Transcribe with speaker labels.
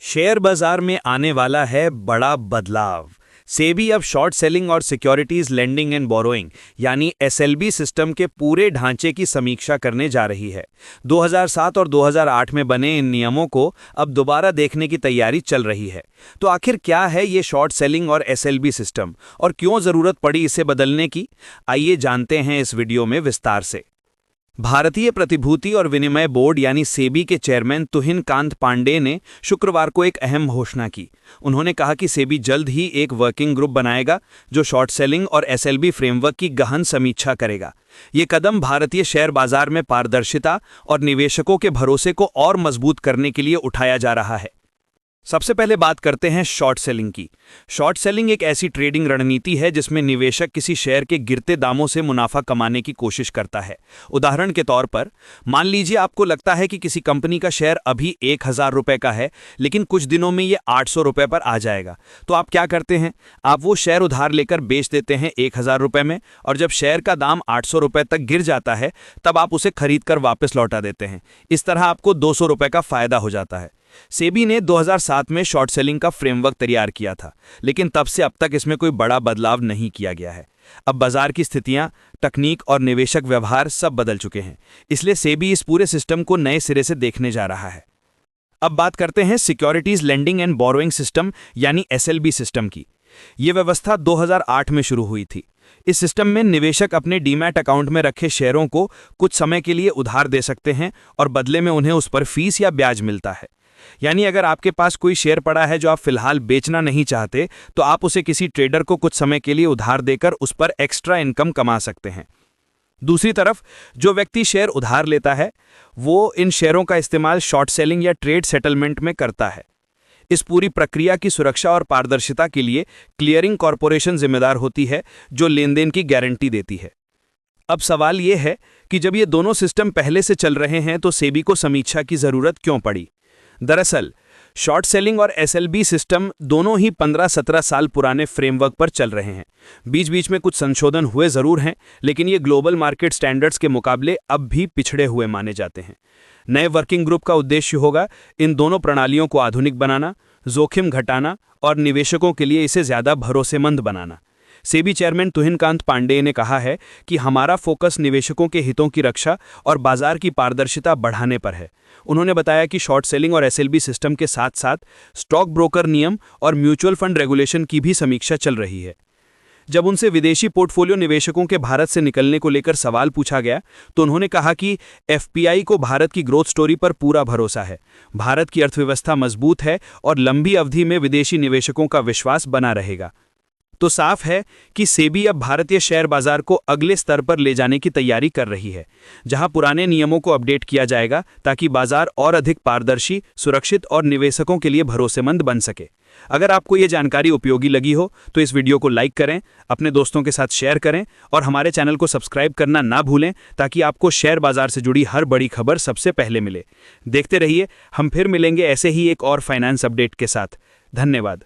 Speaker 1: Share बाजार में आने वाला है बड़ा बदलाव। सेबी अब शॉर्ट सेलिंग और सिक्योरिटीज लेंडिंग एंड बोरोइंग यानी एसएलबी सिस्टम के पूरे ढांचे की समीक्षा करने जा रही है। 2007 और 2008 में बने इन नियमों को अब दोबारा देखने की तैयारी चल रही है। तो आखिर क्या है ये शॉर्ट सेलिंग और एसएलबी सिस्टम और क्यों जरूरत पड़ी इसे बदलने की, आइए जानते हैं इस वीडियो में विस्तार से। भारतीय प्रतिभूति और विनिमय बोर्ड यानी सेबी के चेयरमैन तुहिन कांत पांडे ने शुक्रवार को एक अहम घोषणा की। उन्होंने कहा कि सेबी जल्द ही एक वर्किंग ग्रुप बनाएगा जो शॉर्ट सेलिंग और एसएलबी फ्रेमवर्क की गहन समीक्षा करेगा। ये कदम भारतीय शेयर बाजार में पारदर्शिता और निवेशकों के भरोसे को और मजबूत करने के लिए उठाया जा रहा है। सबसे पहले बात करते हैं शॉर्ट सेलिंग की। शॉर्ट सेलिंग एक ऐसी ट्रेडिंग रणनीति है जिसमें निवेशक किसी शेयर के गिरते दामों से मुनाफा कमाने की कोशिश करता है। उदाहरण के तौर पर मान लीजिए आपको लगता है कि किसी कंपनी का शेयर अभी 1000 रुपये का है, लेकिन कुछ दिनों में ये 800 रुपये पर आ जाएगा। तो आप क्या करते हैं, आप वो शेयर उधार लेकर बेच देते हैं 1000 रुपये में, और जब शेयर का दाम 800 रुपये तक गिर जाता है तब आप उसे खरीद कर वापस लौटा देते हैं। इस तरह आपको 200 रुपये का फायदा हो जाता है। सेबी ने 2007 में शॉर्ट सेलिंग का फ्रेमवर्क तैयार किया था, लेकिन तब से अब तक इसमें कोई बड़ा बदलाव नहीं किया गया है। अब बाजार की स्थितियां, तकनीक और निवेशक व्यवहार सब बदल चुके हैं, इसलिए सेबी इस पूरे सिस्टम को नए सिरे से देखने जा रहा है। अब बात करते हैं securities lending and borrowing system यानी एसएलबी सिस्टम की। यह व्यवस्था 2008 में शुरू हुई थी। इस सिस्टम में निवेशक अपने डीमैट अकाउंट में रखे शेयरों को कुछ समय के लिए उधार दे सकते हैं और बदले में उन्हें उस पर फीस या ब्याज मिलता है। यानी अगर आपके पास कोई शेयर पड़ा है जो आप फिलहाल बेचना नहीं चाहते, तो आप उसे किसी ट्रेडर को कुछ समय के लिए उधार देकर उस पर एक्स्ट्रा इनकम कमा सकते हैं। दूसरी तरफ जो व्यक्ति शेयर उधार लेता है वो इन शेयरों का इस्तेमाल शॉर्ट सेलिंग या ट्रेड सेटलमेंट में करता है। इस पूरी प्रक्रिया की सुरक्षा और पारदर्शिता के लिए क्लियरिंग कॉरपोरेशन जिम्मेदार होती है, जो लेनदेन की गारंटी देती है। अब सवाल यह है कि जब ये दोनों सिस्टम पहले से चल रहे हैं तो सेबी को समीक्षा की जरूरत क्यों पड़ी। दरअसल शॉर्ट सेलिंग और एसएलबी सिस्टम दोनों ही 15-17 साल पुराने फ्रेमवर्क पर चल रहे हैं। बीच बीच में कुछ संशोधन हुए जरूर हैं, लेकिन ये ग्लोबल मार्केट स्टैंडर्ड्स के मुकाबले अब भी पिछड़े हुए माने जाते हैं। नए वर्किंग ग्रुप का उद्देश्य होगा इन दोनों प्रणालियों को आधुनिक बनाना, जोखिम घटाना और निवेशकों के लिए इसे ज्यादा भरोसेमंद बनाना। सेबी चेयरमैन तुहिन कांत पांडे ने कहा है कि हमारा फोकस निवेशकों के हितों की रक्षा और बाजार की पारदर्शिता बढ़ाने पर है। उन्होंने बताया कि शॉर्ट सेलिंग और एसएलबी सिस्टम के साथ साथ स्टॉक ब्रोकर नियम और म्यूचुअल फंड रेगुलेशन की भी समीक्षा चल रही है। जब उनसे विदेशी पोर्टफोलियो निवेशकों के भारत से निकलने को लेकर सवाल पूछा गया तो उन्होंने कहा कि एफपीआई को भारत की ग्रोथ स्टोरी पर पूरा भरोसा है। भारत की अर्थव्यवस्था मजबूत है और लंबी अवधि में विदेशी निवेशकों का विश्वास बना रहेगा। तो साफ है कि सेबी अब भारतीय शेयर बाजार को अगले स्तर पर ले जाने की तैयारी कर रही है, जहां पुराने नियमों को अपडेट किया जाएगा ताकि बाजार और अधिक पारदर्शी, सुरक्षित और निवेशकों के लिए भरोसेमंद बन सके। अगर आपको ये जानकारी उपयोगी लगी हो तो इस वीडियो को लाइक करें, अपने दोस्तों के साथ शेयर करें और हमारे चैनल को सब्सक्राइब करना ना भूलें ताकि आपको शेयर बाजार से जुड़ी हर बड़ी खबर सबसे पहले मिले। देखते रहिए, हम फिर मिलेंगे ऐसे ही एक और फाइनेंस अपडेट के साथ। धन्यवाद।